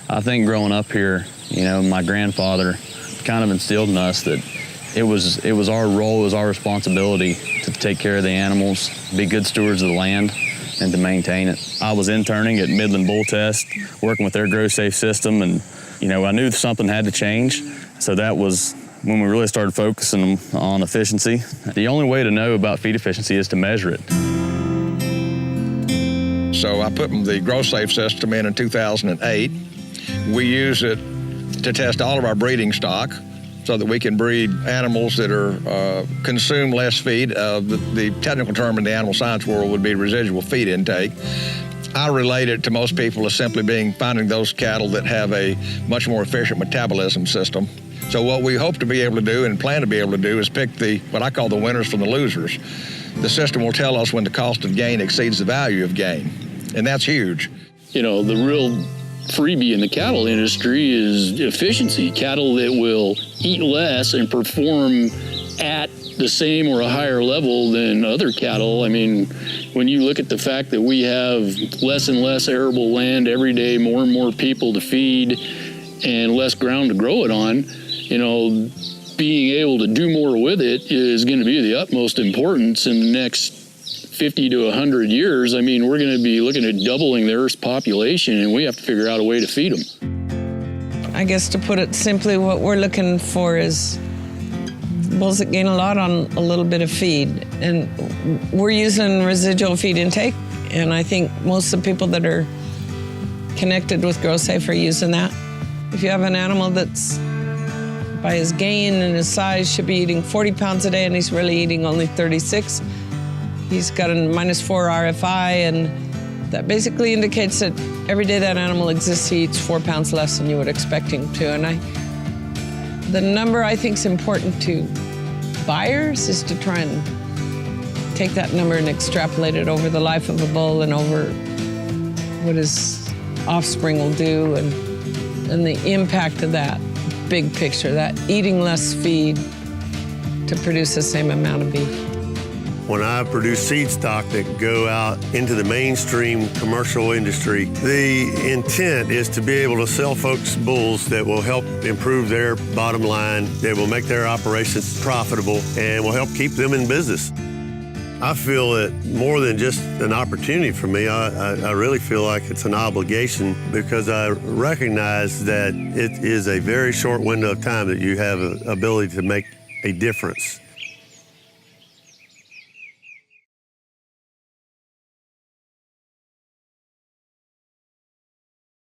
I think growing up here, my grandfather kind of instilled in us that it was our role, it was our responsibility to take care of the animals, be good stewards of the land, and to maintain it. I was interning at Midland Bull Test, working with their GrowSafe system, and I knew something had to change. So that was when we really started focusing on efficiency. The only way to know about feed efficiency is to measure it. So I put the GrowSafe system in 2008. We use it to test all of our breeding stock so that we can breed animals that consume less feed. The technical term in the animal science world would be residual feed intake. I relate it to most people as simply finding those cattle that have a much more efficient metabolism system. So what we hope to be able to do and plan to be able to do is pick what I call the winners from the losers. The system will tell us when the cost of gain exceeds the value of gain, and that's huge. The real freebie in the cattle industry is efficiency. Cattle that will eat less and perform at the same or a higher level than other cattle. I mean, when you look at the fact that we have less and less arable land every day, more and more people to feed, and less ground to grow it on, being able to do more with it is going to be the utmost importance in the next 50 to 100 years. I mean, we're going to be looking at doubling the Earth's population, and we have to figure out a way to feed them. I guess to put it simply, what we're looking for is bulls that gain a lot on a little bit of feed. And we're using residual feed intake, and I think most of the people that are connected with GrowSafe are using that. If you have an animal that's by his gain and his size should be eating 40 pounds a day and he's really eating only 36, he's got a -4 RFI, and that basically indicates that every day that animal exists, he eats 4 pounds less than you would expect him to. And the number I think is important to buyers is to try and take that number and extrapolate it over the life of a bull and over what his offspring will do, and the impact of that big picture, that eating less feed to produce the same amount of beef. When I produce seed stock that go out into the mainstream commercial industry, the intent is to be able to sell folks bulls that will help improve their bottom line, that will make their operations profitable, and will help keep them in business. I feel it more than just an opportunity for me. I really feel like it's an obligation, because I recognize that it is a very short window of time that you have an ability to make a difference.